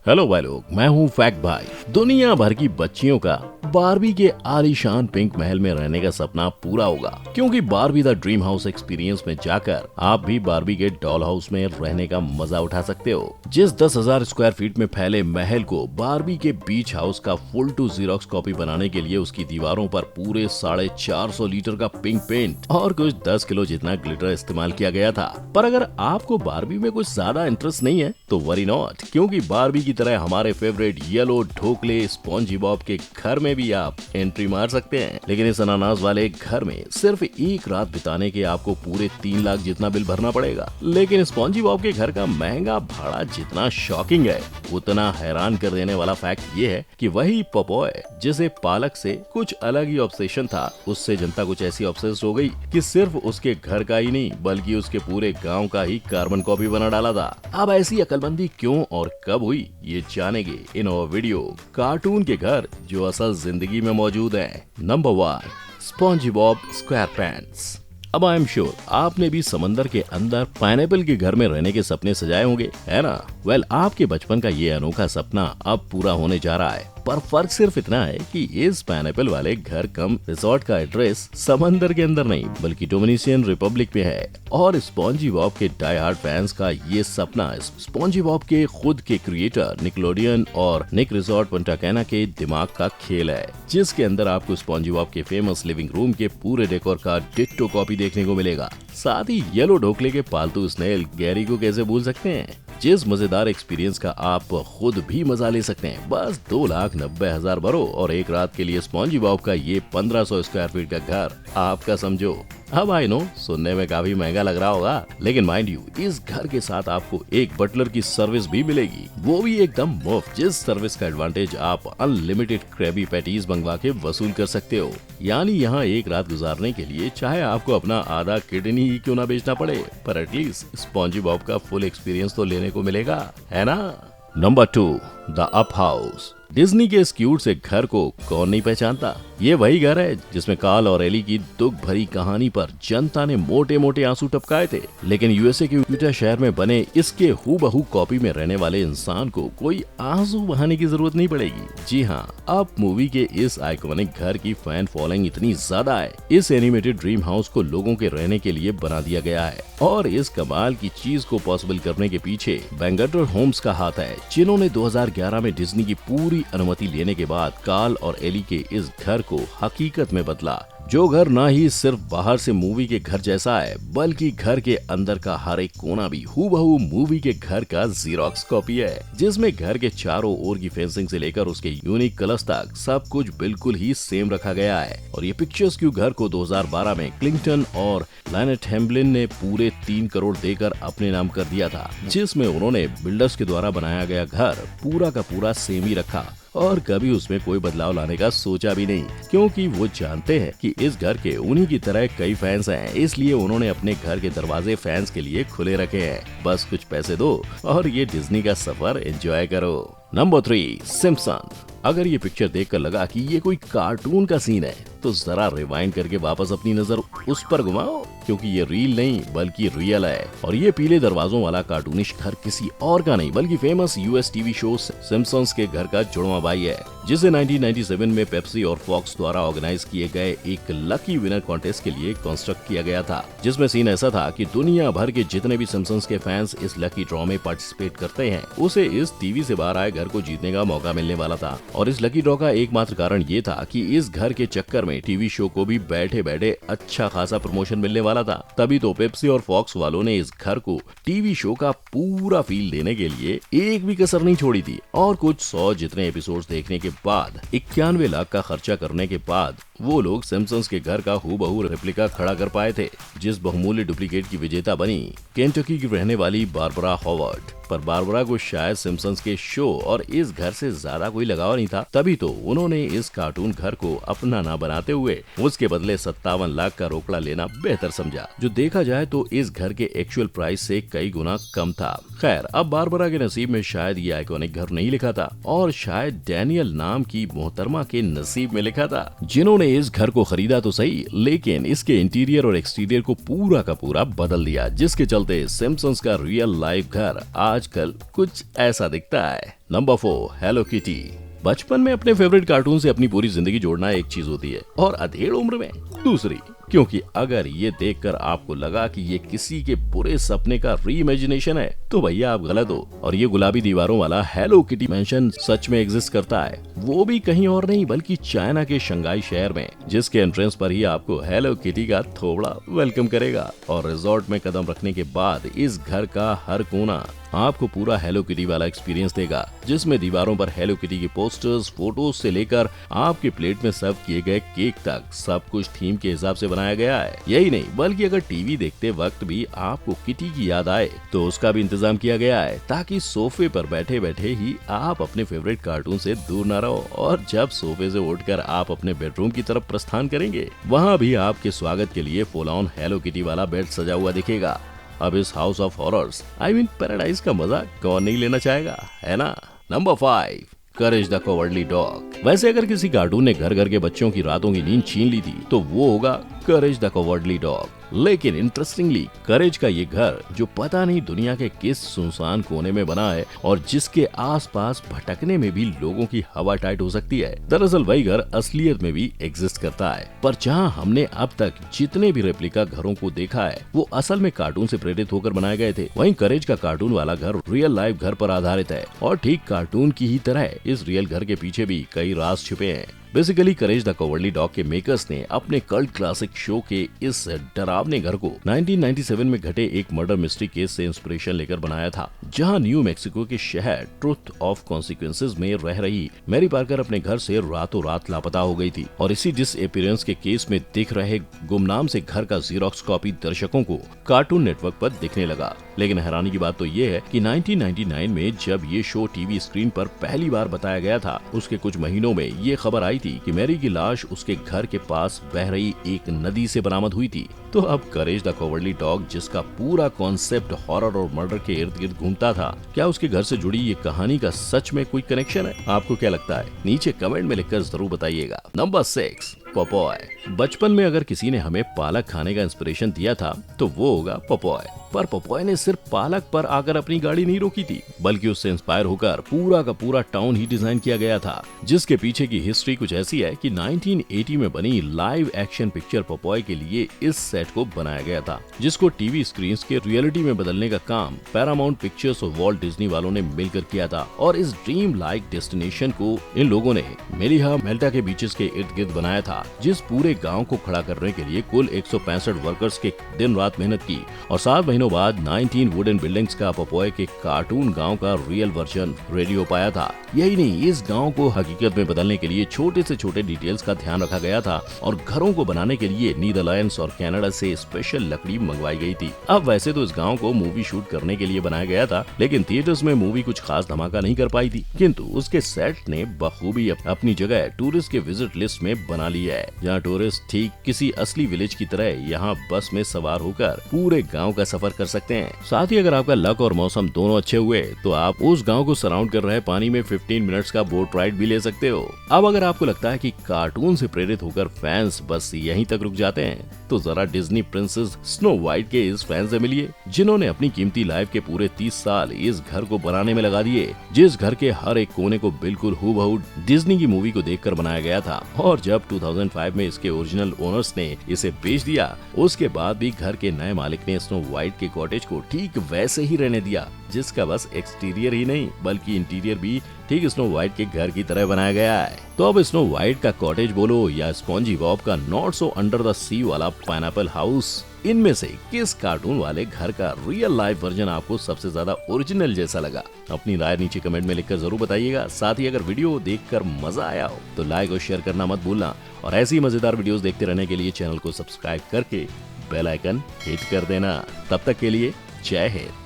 Hello भाई लोग, मैं हूँ फैक्ट भाई। दुनिया भर की बच्चियों का बारबी के आलीशान पिंक महल में रहने का सपना पूरा होगा, क्योंकि Barbie the dream house experience में जाकर आप भी बारबी के डॉल हाउस में रहने का मजा उठा सकते हो। जिस 10,000 स्क्वायर फीट में फैले महल को बारबी के बीच हाउस का फुल टू जीरोक्स कॉपी बनाने के लिए उसकी दीवारों पर पूरे 450 लीटर का पिंक पेंट और कुछ 10 किलो जितना ग्लिटर इस्तेमाल किया गया था। पर अगर आपको बारबी में कुछ ज्यादा इंटरेस्ट नहीं है तो वरी नॉट, क्योंकि बारबी की तरह हमारे फेवरेट येलो ढोकले स्पॉन्जी बॉब के घर में भी आप एंट्री मार सकते हैं। लेकिन इस अनानास वाले घर में सिर्फ एक रात बिताने के आपको पूरे 3 लाख जितना बिल भरना पड़ेगा। लेकिन स्पॉन्जी बॉब के घर का महंगा भाड़ा जितना शॉकिंग है, उतना हैरान कर देने वाला फैक्ट ये है कि वही पॉपॉय जिसे पालक से कुछ अलग ही ऑब्सेशन था, उससे जनता कुछ ऐसी ऑब्सेस्ड हो गई कि सिर्फ उसके घर का ही नहीं बल्कि उसके पूरे गांव का ही कार्बन कॉपी बना डाला था। अब ऐसी अकलमंदी क्यों और कब हुई, ये जानेंगे इन और वीडियो कार्टून के घर जो असल जिंदगी में मौजूद है। Number 1, spongy Bob square pants. अब आई एम श्योर आपने भी समंदर के अंदर पाइनएप्पल के घर में रहने के सपने सजाए होंगे, है ना? वेल, आपके बचपन का ये अनोखा सपना अब पूरा होने जा रहा है। पर फर्क सिर्फ इतना है कि इस पाइनएप्पल वाले घर कम रिसोर्ट का एड्रेस समंदर के अंदर नहीं बल्कि डोमिनिशियन रिपब्लिक में है। और स्पॉन्जी बॉब के डाई हार्ड फैंस का ये सपना स्पॉन्जी बॉब के खुद के क्रिएटर निकलोडियन और निक रिसोर्ट पंटा कैना के दिमाग का खेल है, जिसके अंदर आपको स्पॉन्जी बॉब के फेमस लिविंग रूम के पूरे डेकोर का डिट्टो कॉपी देखने को मिलेगा। साथ ही येलो ढोकले के पालतू स्नेल गैरी को कैसे भूल सकते हैं, जिस मजेदार एक्सपीरियंस का आप खुद भी मजा ले सकते हैं। बस 2,90,000 भरो और एक रात के लिए स्पॉन्जी बॉब का ये 1500 स्क्वायर फीट का घर आपका समझो। अब आई नो सुनने में काफी महंगा लग रहा होगा, लेकिन माइंड यू, इस घर के साथ आपको एक बटलर की सर्विस भी मिलेगी, वो भी एकदम मुफ्त, जिस सर्विस का एडवांटेज आप अनलिमिटेड क्रैबी पैटीज मंगवा के वसूल कर सकते हो। यानी यहाँ एक रात गुजारने के लिए चाहे आपको अपना आधा किडनी ही क्यों ना बेचना पड़े, पर एटलीस्ट स्पॉन्जी बॉब का फुल एक्सपीरियंस तो लेने को मिलेगा, है ना? Number 2, the up house. Disney के इस क्यूट से घर को कौन नहीं पहचानता। ये वही घर है जिसमें कार्ल और एली की दुख भरी कहानी पर जनता ने मोटे मोटे आंसू टपकाए थे। लेकिन यूएसए के यूटा शहर में बने इसके हूबहू कॉपी में रहने वाले इंसान को कोई आंसू बहाने की जरूरत नहीं पड़ेगी। जी हाँ, अब मूवी के इस आइकॉनिक घर की फैन फॉलोइंग इतनी ज्यादा है, इस एनिमेटेड ड्रीम हाउस को लोगों के रहने के लिए बना दिया गया है। और इस कमाल की चीज को पॉसिबल करने के पीछे बैंगटर होम्स का हाथ है, जिन्होंने 2011 में डिज्नी की पूरी अनुमति लेने के बाद कार्ल और एली के इस घर को हकीकत में बदला। जो घर ना ही सिर्फ बाहर से मूवी के घर जैसा है बल्कि घर के अंदर का हर एक कोना भी हूबहू मूवी के घर का जीरोक्स कॉपी है, जिसमें घर के चारों ओर की फेंसिंग से लेकर उसके यूनिक कलर्स तक सब कुछ बिल्कुल ही सेम रखा गया है। और ये पिक्चर्स क्यू घर को 2012 में क्लिंटन और लैनेट हेम्बलिन ने पूरे 3 करोड़ देकर अपने नाम कर दिया था, जिसमें उन्होंने बिल्डर्स के द्वारा बनाया गया घर पूरा का पूरा सेम ही रखा और कभी उसमें कोई बदलाव लाने का सोचा भी नहीं, क्योंकि वो जानते हैं कि इस घर के उन्हीं की तरह कई फैंस हैं, इसलिए उन्होंने अपने घर के दरवाजे फैंस के लिए खुले रखे हैं। बस कुछ पैसे दो और ये डिज्नी का सफर एंजॉय करो। Number 3, Simpson. अगर ये पिक्चर देखकर लगा कि ये कोई कार्टून का सीन है तो जरा रिवाइंड करके वापस अपनी नजर उस पर घुमाओ, क्योंकि ये रील नहीं बल्कि रियल है। और ये पीले दरवाजों वाला कार्टूनिश घर किसी और का नहीं बल्कि famous US TV show Simpsons के घर का जुड़वा भाई है, जिसे 1997 में पेप्सी और फॉक्स द्वारा ऑर्गेनाइज किए गए एक लकी विनर कॉन्टेस्ट के लिए कंस्ट्रक्ट किया गया था, जिसमें सीन ऐसा था कि दुनिया भर के जितने भी सिम्पसन्स के फैंस इस लकी ड्रॉ में पार्टिसिपेट करते हैं, उसे इस टीवी से बाहर आए घर को जीतने का मौका मिलने वाला था। और इस लकी ड्रॉ का एकमात्र कारण ये था कि इस घर के चक्कर में टीवी शो को भी बैठे बैठे अच्छा खासा प्रमोशन मिलने वाला था। तभी तो पेप्सी और फॉक्स वालों ने इस घर को टीवी शो का पूरा फील देने के लिए एक भी कसर नहीं छोड़ी थी। और कुछ 100 जितने एपिसोड्स देखने के बाद 91 लाख का खर्चा करने के बाद वो लोग सिम्पसन्स के घर का हूबहू रेप्लिका खड़ा कर पाए थे, जिस बहुमूल्य डुप्लीकेट की विजेता बनी केंटकी की रहने वाली बारबरा हॉवर्ड। पर बारबरा को शायद सिम्पसन्स के शो और इस घर से ज्यादा कोई लगाव नहीं था, तभी तो उन्होंने इस कार्टून घर को अपना ना बनाते हुए उसके बदले 57 लाख का रोकड़ा लेना बेहतर समझा, जो देखा जाए तो इस घर के एक्चुअल प्राइस से कई गुना कम था। खैर, अब बारबरा के नसीब में शायद ये आइकॉनिक घर नहीं लिखा था और शायद डैनियल नाम की मोहतरमा के नसीब में लिखा था, जिन्होंने उन्होंने इस घर को खरीदा तो सही, लेकिन इसके इंटीरियर और एक्सटीरियर को पूरा का पूरा बदल दिया, जिसके चलते सिम्पसन्स का रियल लाइफ घर आजकल कुछ ऐसा दिखता है। Number 4, hello kitty. बचपन में अपने फेवरेट कार्टून से अपनी पूरी जिंदगी जोड़ना एक चीज होती है और अधेड़ उम्र में दूसरी, क्योंकि अगर ये देखकर आपको लगा कि ये किसी के बुरे सपने का री इमेजिनेशन है तो भैया आप गलत हो। और ये गुलाबी दीवारों वाला हेलो किटी मैंशन सच में एग्जिस्ट करता है, वो भी कहीं और नहीं बल्कि चाइना के शंघाई शहर में, जिसके एंट्रेंस पर ही आपको हेलो किटी का थोबड़ा वेलकम करेगा। और रिजॉर्ट में कदम रखने के बाद इस घर का हर कोना आपको पूरा हेलो किटी वाला एक्सपीरियंस देगा, जिसमें दीवारों पर हेलो किटी के पोस्टर्स, फोटोज से लेकर आपके प्लेट में सर्व किए गए केक तक सब कुछ थीम के हिसाब से बनाया गया है। यही नहीं बल्कि अगर टीवी देखते वक्त भी आपको किटी की याद आए तो उसका भी इंतजाम किया गया है, ताकि सोफे पर बैठे बैठे ही आप अपने फेवरेट कार्टून से दूर न रहो। और जब सोफे से उठकर आप अपने बेडरूम की तरफ प्रस्थान करेंगे, वहाँ भी आपके स्वागत के लिए फुल ऑन हेलो किटी वाला बेड सजा हुआ दिखेगा। अब इस हाउस ऑफ हॉरर्स पैराडाइज का मजा कौन नहीं लेना चाहेगा, है ना। Number 5, courage the cowardly dog. वैसे अगर किसी कार्टून ने घर घर के बच्चों की रातों की नींद छीन ली थी तो वो होगा करेज द कवर्डली डॉग। लेकिन इंटरेस्टिंगली करेज का ये घर, जो पता नहीं दुनिया के किस सुनसान कोने में बना है और जिसके आसपास भटकने में भी लोगों की हवा टाइट हो सकती है, दरअसल वही घर असलियत में भी एग्जिस्ट करता है। पर जहां हमने अब तक जितने भी रेप्लिका घरों को देखा है वो असल में कार्टून से प्रेरित होकर बनाए गए थे, वहीं करेज का कार्टून वाला घर रियल लाइफ घर पर आधारित है। और ठीक कार्टून की ही तरह इस रियल घर के पीछे भी कई राज छिपे हैं। Basically courage the cowardly dog के मेकर्स ने अपने कल्ट क्लासिक शो के इस डरावने घर को 1997 में घटे एक मर्डर मिस्ट्री केस से इंस्पिरेशन लेकर बनाया था, जहां न्यू मैक्सिको के शहर ट्रुथ ऑफ कॉन्सिक्वेंसेस में रह रही मैरी पार्कर अपने घर से रातों रात लापता हो गई थी। और इसी डिसअपीयरेंस के केस में दिख रहे गुमनाम से घर का जीरोक्स कॉपी दर्शकों को कार्टून नेटवर्क पर दिखने लगा। लेकिन हैरानी की बात तो ये है कि 1999 में जब ये शो टीवी स्क्रीन पर पहली बार बताया गया था, उसके कुछ महीनों में ये खबर आई थी कि मैरी की लाश उसके घर के पास बह रही एक नदी से बरामद हुई थी। तो अब करेज द कवर्डली डॉग, जिसका पूरा कॉन्सेप्ट हॉरर और मर्डर के इर्द गिर्द घूमता था, क्या उसके घर से जुड़ी ये कहानी का सच में कोई कनेक्शन है? आपको क्या लगता है? नीचे कमेंट में लिखकर जरूर बताइएगा। Number 6, Popeye. बचपन में अगर किसी ने हमें पालक खाने का इंस्पिरेशन दिया था तो वो होगा पॉपॉय। पर पॉपॉय ने सिर्फ पालक पर आकर अपनी गाड़ी नहीं रोकी थी, बल्कि उससे इंस्पायर होकर पूरा का पूरा टाउन ही डिजाइन किया गया था, जिसके पीछे की हिस्ट्री कुछ ऐसी है कि 1980 में बनी लाइव एक्शन पिक्चर पॉपॉय के लिए इस सेट को बनाया गया था, जिसको टीवी स्क्रीन के रियलिटी में बदलने का काम पैरामाउंट पिक्चर्स और वॉल्ट डिज्नी वालों ने मिलकर किया था। और इस ड्रीम लाइक डेस्टिनेशन को इन लोगों ने मेलिहा मेल्टा के बीचेस के इर्द गिर्द बनाया था, जिस पूरे गांव को खड़ा करने के लिए कुल 165 वर्कर्स के दिन रात मेहनत की। और 7 महीनों बाद 19 वुडन बिल्डिंग्स का पॉपॉय के कार्टून गांव का रियल वर्जन रेडी हो पाया था। यही नहीं, इस गांव को हकीकत में बदलने के लिए छोटे से छोटे डिटेल्स का ध्यान रखा गया था और घरों को बनाने के लिए नीदरलैंड्स और कनाडा से स्पेशल लकड़ी मंगवाई गई थी। अब वैसे तो इस गांव को मूवी शूट करने के लिए बनाया गया था, लेकिन थिएटर्स में मूवी कुछ खास धमाका नहीं कर पाई थी, किंतु उसके सेट ने बखूबी अपनी जगह टूरिस्ट के विजिट लिस्ट में बना ली है, जहाँ टूरिस्ट ठीक किसी असली विलेज की तरह यहाँ बस में सवार होकर पूरे गांव का सफर कर सकते हैं। साथ ही अगर आपका लक और मौसम दोनों अच्छे हुए तो आप उस गांव को सराउंड कर रहे पानी में 15 मिनट्स का बोट राइड भी ले सकते हो। अब अगर आपको लगता है कि कार्टून से प्रेरित होकर फैंस बस यहीं तक रुक जाते हैं, तो जरा डिज्नी प्रिंसेस स्नो वाइट के इस फैन से मिलिए, जिन्होंने अपनी कीमती लाइफ के पूरे 30 साल इस घर को बनाने में लगा दिए, जिस घर के हर एक कोने को बिल्कुल हूबहू डिज्नी की मूवी को देखकर बनाया गया था। और जब 2005 में इसके ओरिजिनल ओनर्स ने इसे बेच दिया, उसके बाद भी घर के नए मालिक ने स्नो वाइट के कॉटेज को ठीक वैसे ही रहने दिया, जिसका बस एक्सटीरियर ही नहीं बल्कि इंटीरियर भी ठीक स्नो वाइट के घर की तरह बनाया गया है। तो अब स्नो वाइट का कॉटेज बोलो या स्पॉन्जी बॉब का नॉट सो अंडर द सी वाला पाइनएप्पल हाउस, इनमें से किस कार्टून वाले घर का रियल लाइफ वर्जन आपको सबसे ज्यादा ओरिजिनल जैसा लगा? अपनी राय नीचे कमेंट में लिखकर जरूर बताइएगा। साथ ही अगर वीडियो देखकर मजा आया हो तो लाइक और शेयर करना मत भूलना, और ऐसी मजेदार वीडियोस देखते रहने के लिए चैनल को सब्सक्राइब करके बेल आइकन हिट कर देना। तब तक के लिए जय हिंद।